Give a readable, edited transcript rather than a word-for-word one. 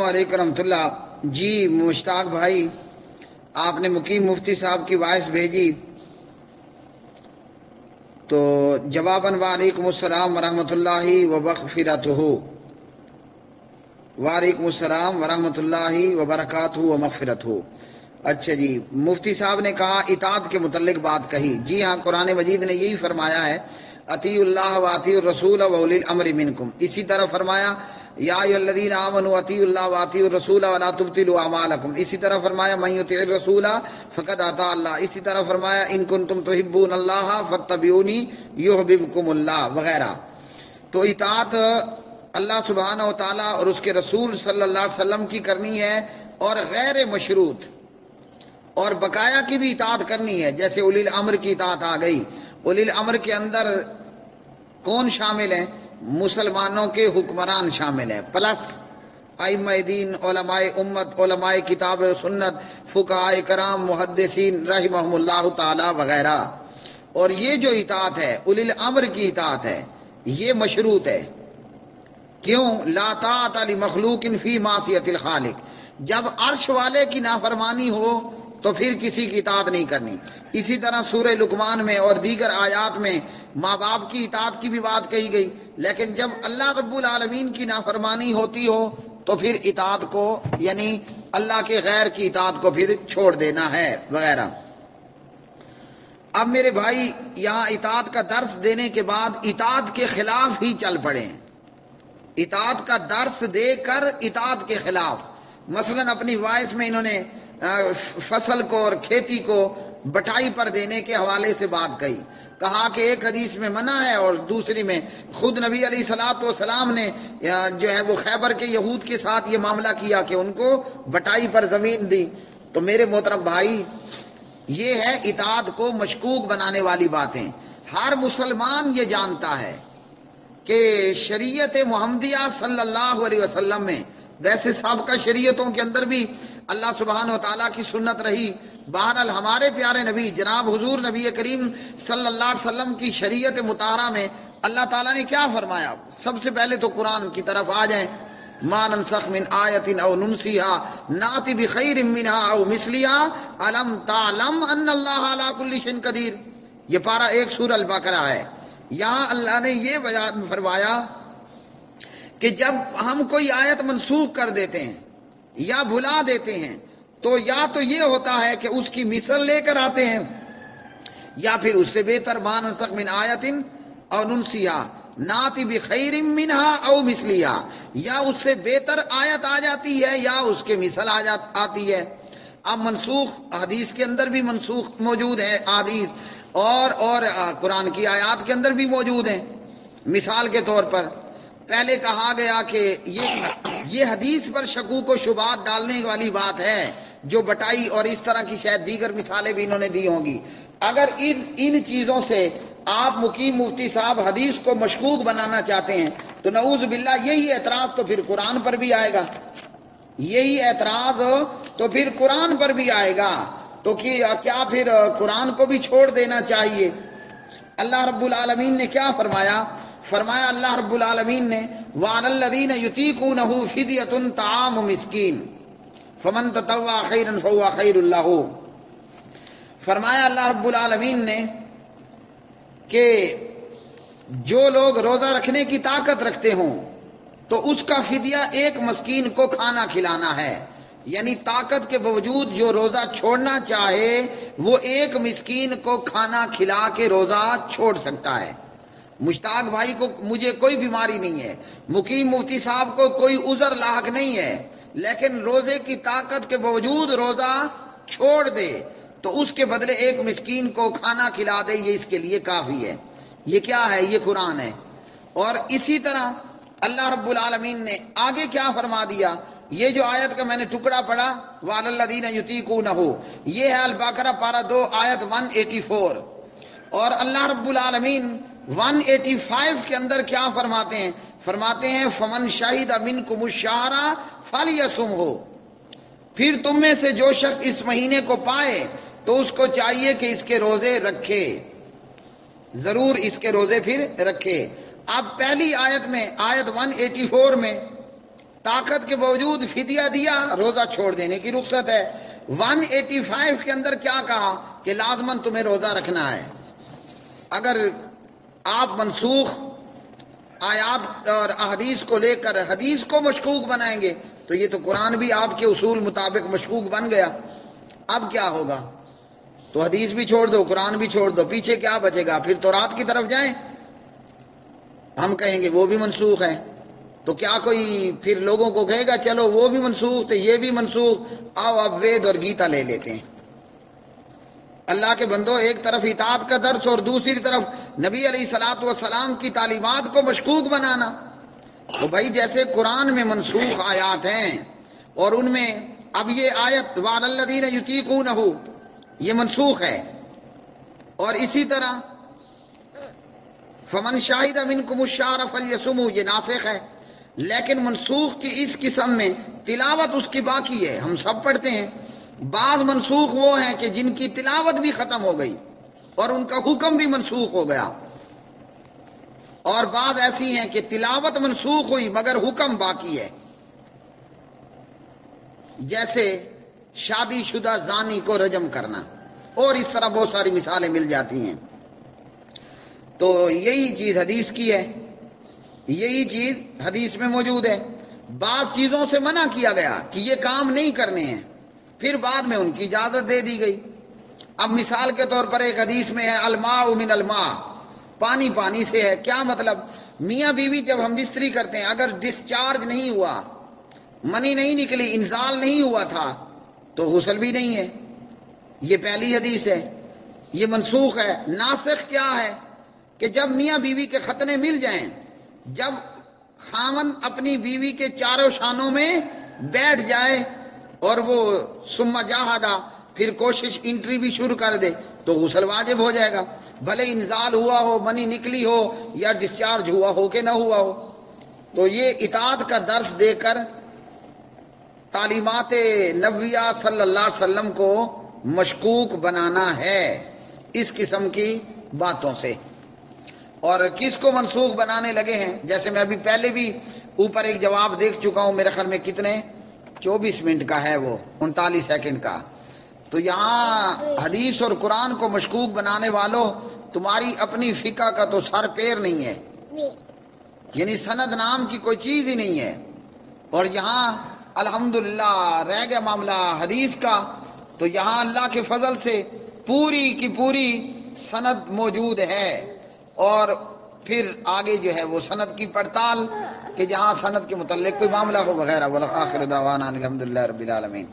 علیکم رحمۃ اللہ. جی مشتاق بھائی، آپ نے مقیم مفتی صاحب کی وائس بھیجی تو جواباً وعلیکم السلام ورحمۃ اللہ ومغفرتہ. وعلیکم السلام ورحمۃ اللہ وبرکاتہ ومغفرتہ. اچھا جی، مفتی صاحب نے کہا اطاعت کے متعلق بات کہی. جی ہاں، قرآن مجید نے یہی فرمایا ہے، اطیعوا اللہ واطیعوا الرسول واولی الامر منکم. اسی طرح فرمایا یا ایھا الذین آمنوا اطیعوا اللہ واطیعوا الرسول ولا تبطلوا اعمالکم. اسی طرح فرمایا من یطع الرسول فقد اطاع اللہ. اسی طرح فرمایا ان کنتم تحبون اللہ فاتبعونی یحببکم اللہ وغیرہ. تو اطاعت اللہ سبحانہ و تعالیٰ اور اس کے رسول صلی اللہ علیہ وسلم کی کرنی ہے، اور غیر مشروط اور بقایا کی بھی اطاعت کرنی ہے. جیسے اولی الامر کی اطاعت آ گئی. اولی الامر کے اندر کون شامل ہیں؟ مسلمانوں کے حکمران شامل ہیں، پلس ائمہ دین، علماء امت، علماء کتاب و سنت، فقہاء کرام، محدثین رحمہم اللہ تعالی وغیرہ. اور یہ جو اطاعت ہے اولی الامر کی اطاعت ہے، یہ مشروط ہے. کیوں؟ لا طاعت لمخلوق فی معصیۃ الخالق. جب عرش والے کی نافرمانی ہو تو پھر کسی کی اطاعت نہیں کرنی. اسی طرح سورہ لقمان میں اور دیگر آیات میں ماں باپ کی اطاعت کی بھی بات کہی گئی. لیکن جب اللہ رب العالمین کی نافرمانی ہوتی ہو تو پھر اطاعت کو، یعنی اللہ کے غیر کی اطاعت کو پھر چھوڑ دینا ہے وغیرہ. اب میرے بھائی، یہاں اطاعت کا درس دینے کے بعد اطاعت کے خلاف ہی چل پڑے ہیں. اطاعت کا درس دے کر اطاعت کے خلاف، مثلا اپنی وائس میں انہوں نے فصل کو اور کھیتی کو بٹائی پر دینے کے حوالے سے بات کہی. کہا کہ ایک حدیث میں منع ہے اور دوسری میں خود نبی علیہ الصلوۃ والسلام نے جو ہے وہ خیبر کے یہود کے ساتھ یہ معاملہ کیا کہ ان کو بٹائی پر زمین دی. تو میرے محترم بھائی، یہ ہے اطاعت کو مشکوک بنانے والی باتیں. ہر مسلمان یہ جانتا ہے کہ شریعت محمدیہ صلی اللہ علیہ وسلم میں، ویسے سابقہ شریعتوں کے اندر بھی اللہ سبحانہ و تعالیٰ کی سنت رہی. بہرحال ہمارے پیارے نبی جناب حضور نبی کریم صلی اللہ علیہ وسلم کی شریعت مطہرہ میں اللہ تعالیٰ نے کیا فرمایا؟ سب سے پہلے تو قرآن کی طرف آ جائیں. ما ننسخ من آیت او ننسیہا نأتی بخیر منہا او مثلیہا الم تعلم ان اللہ علی کل شیء قدیر. یہ پارہ 1 سورہ البقرہ ہے. یہاں اللہ نے یہ بیان فرمایا کہ جب ہم کوئی آیت منسوخ کر دیتے ہیں یا بھلا دیتے ہیں تو یا تو یہ ہوتا ہے کہ اس کی مثل لے کر آتے ہیں، یا پھر اس سے بہتر ما ننسخ من آیت او ننسیہا نأتی بخیر منہا او مثلیہا، یا اس سے بہتر آیت آ جاتی ہے یا اس کے مثل آتی ہے. اب منسوخ حدیث کے اندر بھی منسوخ موجود ہے احادیث، اور قرآن کی آیات کے اندر بھی موجود ہیں. مثال کے طور پر پہلے کہا گیا کہ یہ حدیث پر شکوک و شبہات ڈالنے والی بات ہے جو بٹائی اور اس طرح کی شاید دیگر مثالیں بھی انہوں نے دی ہوں گی. اگر ان چیزوں سے آپ مقیم مفتی صاحب حدیث کو مشکوک بنانا چاہتے ہیں تو نعوذ باللہ یہی اعتراض تو پھر قرآن پر بھی آئے گا. یہی اعتراض تو پھر قرآن پر بھی آئے گا. تو کیا پھر قرآن کو بھی چھوڑ دینا چاہیے؟ اللہ رب العالمین نے کیا فرمایا؟ فرمایا اللہ رب العالمین نے وَعَلَى الَّذِينَ يُطِيقُونَهُ فِدْيَةٌ طَعَامُ مِسْكِينٍ فَمَن تَطَوَّعَ خَيْرًا فَهُوَ خَيْرٌ لَهُ. فرمایا اللہ رب العالمین نے کہ جو لوگ روزہ رکھنے کی طاقت رکھتے ہوں تو اس کا فدیہ ایک مسکین کو کھانا کھلانا ہے. یعنی طاقت کے باوجود جو روزہ چھوڑنا چاہے وہ ایک مسکین کو کھانا کھلا کے روزہ چھوڑ سکتا ہے. مشتاق بھائی کو مجھے کوئی بیماری نہیں ہے، مقیم مفتی صاحب کو کوئی عذر لاحق نہیں ہے، لیکن روزے کی طاقت کے باوجود روزہ چھوڑ دے تو اس کے بدلے ایک مسکین کو کھانا کھلا دے، یہ اس کے لیے کافی ہے. یہ کیا ہے؟ یہ قرآن ہے. اور اسی طرح اللہ رب العالمین نے آگے کیا فرما دیا؟ یہ جو آیت کا میں نے ٹکڑا پڑھا وَعَلَى الَّذِينَ يُطِيقُونَهُ، یہ ہے البقرہ پارہ 2 آیت 184. اور اللہ رب العالمین 185 کے اندر کیا فرماتے ہیں؟ فرماتے ہیں فَمَنْ شَهِدَ مِنْكُمُ الشَّهْرَ فَلْيَصُمْهُ. پھر تم میں سے جو شخص اس مہینے کو پائے تو اس کو چاہیے کہ اس کے روزے رکھے، ضرور اس کے روزے پھر رکھے. اب پہلی آیت میں آیت 184 میں طاقت کے باوجود فدیہ دیا، روزہ چھوڑ دینے کی رخصت ہے۔ 185 کے اندر کیا کہا کہ لازماً تمہیں روزہ رکھنا ہے۔ اگر آپ منسوخ آیات اور احادیث کو لے کر حدیث کو مشکوک بنائیں گے تو یہ تو قرآن بھی آپ کے اصول مطابق مشکوک بن گیا۔ اب کیا ہوگا؟ تو حدیث بھی چھوڑ دو، قرآن بھی چھوڑ دو، پیچھے کیا بچے گا؟ پھر تورات کی طرف جائیں، ہم کہیں گے وہ بھی منسوخ ہے۔ تو کیا کوئی پھر لوگوں کو کہے گا چلو وہ بھی منسوخ تھے یہ بھی منسوخ، آؤ اب وید اور گیتا لے لیتے ہیں؟ اللہ کے بندو، ایک طرف اطاعت کا درس اور دوسری طرف نبی علیہ الصلوۃ والسلام کی تعلیمات کو مشکوک بنانا۔ تو بھائی جیسے قرآن میں منسوخ آیات ہیں اور ان میں اب یہ آیت وعلی الذین یطیقونہ یہ منسوخ ہے، اور اسی طرح فمن شاہد منکم الشہر فلیصمہ یہ ناسخ ہے، لیکن منسوخ کی اس قسم میں تلاوت اس کی باقی ہے، ہم سب پڑھتے ہیں۔ بعض منسوخ وہ ہیں کہ جن کی تلاوت بھی ختم ہو گئی اور ان کا حکم بھی منسوخ ہو گیا، اور بعض ایسی ہیں کہ تلاوت منسوخ ہوئی مگر حکم باقی ہے، جیسے شادی شدہ زانی کو رجم کرنا، اور اس طرح بہت ساری مثالیں مل جاتی ہیں۔ تو یہی چیز حدیث کی ہے، یہی چیز حدیث میں موجود ہے۔ بعض چیزوں سے منع کیا گیا کہ یہ کام نہیں کرنے ہیں، پھر بعد میں ان کی اجازت دے دی گئی۔ اب مثال کے طور پر ایک حدیث میں ہے الماء من الماء، پانی پانی سے ہے۔ کیا مطلب؟ میاں بیوی جب ہم بستری کرتے ہیں اگر ڈسچارج نہیں ہوا، منی نہیں نکلی، انزال نہیں ہوا تھا تو غسل بھی نہیں ہے۔ یہ پہلی حدیث ہے، یہ منسوخ ہے۔ ناسخ کیا ہے کہ جب میاں بیوی کے ختنے مل جائیں، جب خاوند اپنی بیوی کے چاروں شانوں میں بیٹھ جائے اور وہ ثم جاہدہ پھر کوشش انٹری بھی شروع کر دے تو غسل واجب ہو جائے گا، بھلے انزال ہوا ہو، منی نکلی ہو یا ڈسچارج ہوا ہو کہ نہ ہوا ہو۔ تو یہ اطاعت کا درس دے کر تعلیمات نبویہ صلی اللہ علیہ وسلم کو مشکوک بنانا ہے اس قسم کی باتوں سے۔ اور کس کو منسوخ بنانے لگے ہیں؟ جیسے میں ابھی پہلے بھی اوپر ایک جواب دیکھ چکا ہوں، میرے خیال میں کتنے 24 منٹ کا ہے، وہ 39 سیکنڈ کا۔ تو یہاں حدیث اور قرآن کو مشکوک بنانے والوں، تمہاری اپنی فقہ کا تو سر پیر نہیں ہے، یعنی سند نام کی کوئی چیز ہی نہیں ہے، اور یہاں الحمدللہ رہ گیا معاملہ حدیث کا، تو یہاں اللہ کے فضل سے پوری کی پوری سند موجود ہے، اور پھر آگے جو ہے وہ سند کی پڑتال کہ جہاں سند کے متعلق کوئی معاملہ ہو وغیرہ۔ وآخر دعوانا الحمدللہ رب العالمین۔